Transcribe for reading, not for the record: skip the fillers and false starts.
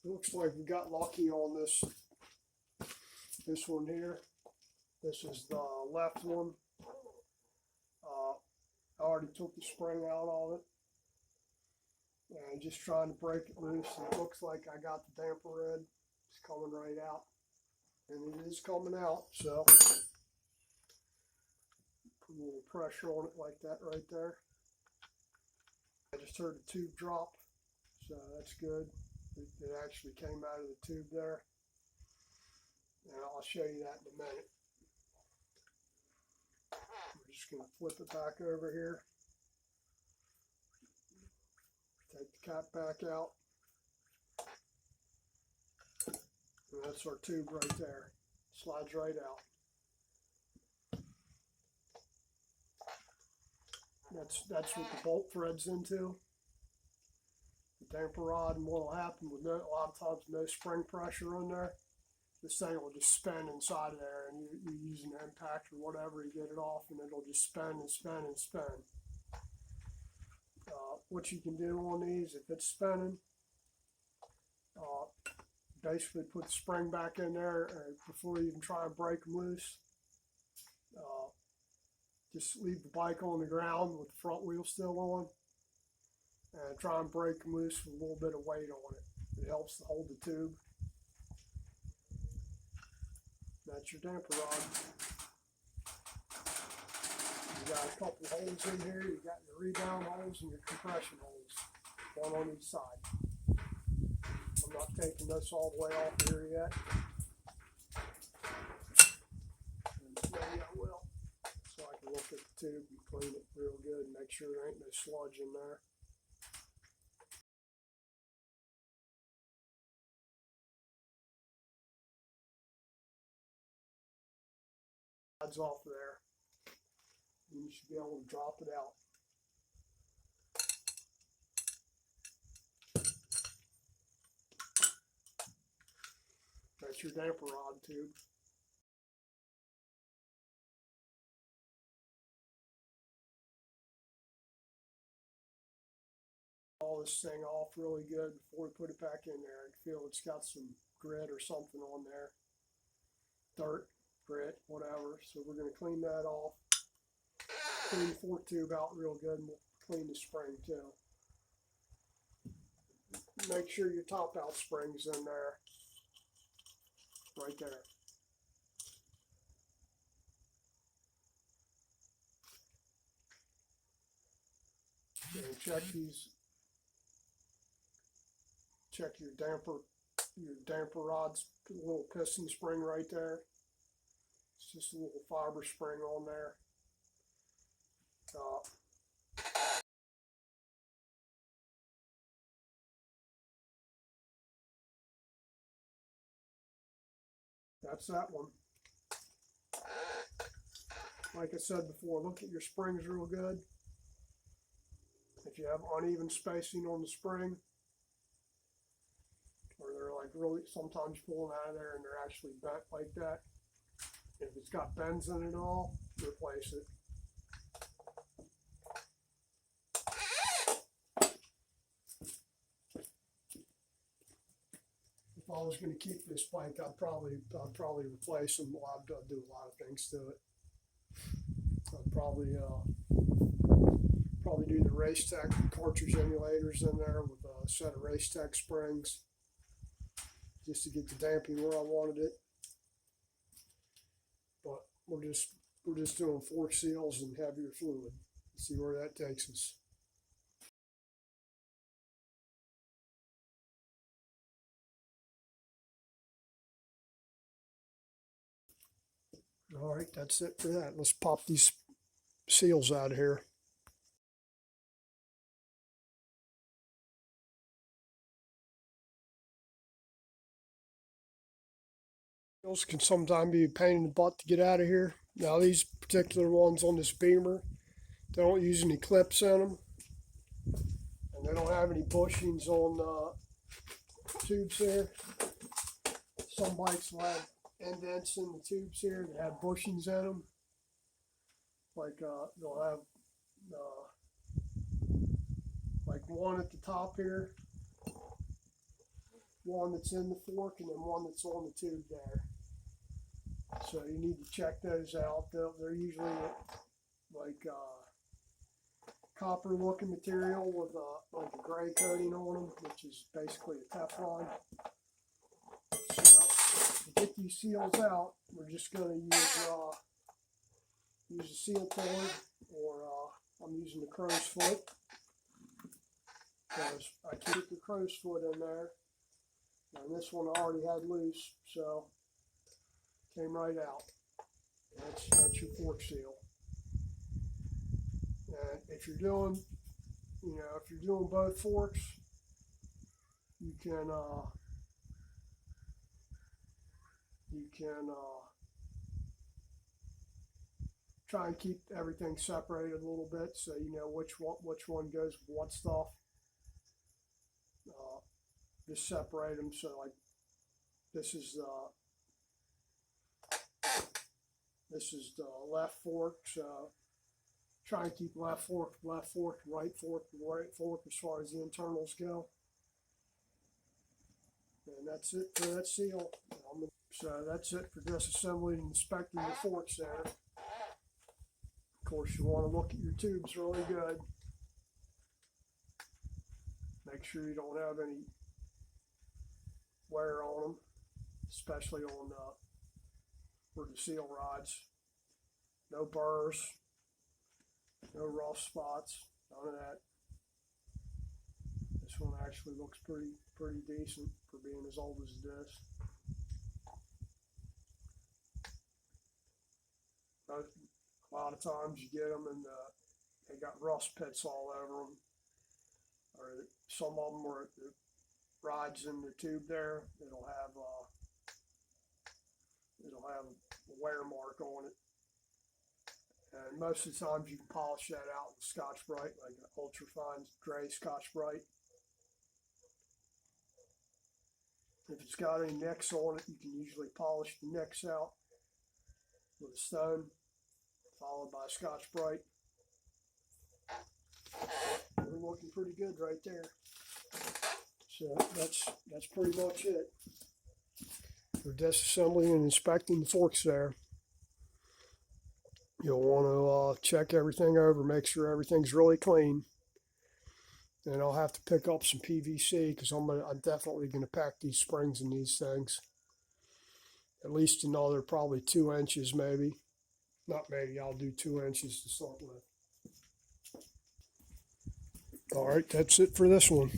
It looks like we got lucky on this one here. This is the left one. I already took the spring out of it. And I'm just trying to break it loose. And it looks like I got the damper red. It's coming right out. And it is coming out, so put a little pressure on it like that right there. I just heard the tube drop, so that's good. It actually came out of the tube there. And I'll show you that in a minute. We're just going to flip it back over here. Take the cap back out. And that's our tube right there. Slides right out. That's what the bolt threads into. The damper rod, and what will happen with a lot of times no spring pressure on there, this thing will just spin inside of there, and you use an impact or whatever to get it off, and it'll just spin and spin and spin. What you can do on these, if it's spinning, basically put the spring back in there before you even try and break them loose. Just leave the bike on the ground with the front wheel still on, and try and break them loose with a little bit of weight on it. It helps to hold the tube. That's your damper rod. You got a couple holes in here. You got your rebound holes and your compression holes, one on each side. I'm not taking this all the way off here yet. And maybe I will, so I can look at the tube and clean it real good and make sure there ain't no sludge in there. Slides off there. And you should be able to drop it out. That's your damper rod tube. All this thing off really good before we put it back in there. I can feel it's got some grit or something on there. Dirt, grit, whatever. So we're going to clean that off. Clean the fork tube out real good, and we'll clean the spring too. Make sure your top out spring's in there. Right there. And check these. Check your damper rod's little piston spring right there. It's just a little fiber spring on there. That's that one. Like I said before, look at your springs real good. If you have uneven spacing on the spring, or they're like really sometimes pulling out of there and they're actually bent like that, if it's got bends in it at all, replace it. If I was going to keep this bike, I'd probably replace them. Well, I'd do a lot of things to it. I'd probably do the Race Tech cartridge emulators in there with a set of Race Tech springs, just to get the damping where I wanted it. But we're just doing fork seals and heavier fluid. Let's see where that takes us. All right, that's it for that. Let's pop these seals out of here. Seals can sometimes be a pain in the butt to get out of here. Now these particular ones on this Beamer, they don't use any clips in them, and they don't have any bushings on the tubes here. Some bikes will have indents in the tubes here that have bushings in them. Like they'll have like one at the top here, one that's in the fork and then one that's on the tube there. So you need to check those out. They're usually like copper looking material with like a gray coating on them, which is basically a Teflon. So to get these seals out, we're just going to use a seal cord, or I'm using the crow's foot, because I keep the crow's foot in there, and this one I already had loose, so came right out. That's your fork seal. And if you're doing, if you're doing both forks, you can try and keep everything separated a little bit, so you know which one goes with what stuff. Just separate them. So like this is the left fork, so try and keep left fork, right fork as far as the internals go. And that's it for that seal. So that's it for disassembling and inspecting the forks there. Of course, you want to look at your tubes really good. Make sure you don't have any wear on them, especially on where the seal rods. No burrs, no rough spots, none of that. This one actually looks pretty decent for being as old as it is. A lot of times you get them and they got rust pits all over them, or some of them where the rods in the tube there, it'll have a wear mark on it. And most of the times you can polish that out with Scotch-Brite, like an ultra fine gray Scotch-Brite. If it's got any nicks on it, you can usually polish the nicks out with a stone, followed by Scotch-Brite. We're looking pretty good right there. So that's pretty much it for disassembling and inspecting the forks there. You'll want to check everything over, make sure everything's really clean. And I'll have to pick up some PVC, because I'm definitely going to pack these springs in these things. At least another probably 2 inches maybe. Not maybe, I'll do 2 inches to start with. All right, that's it for this one.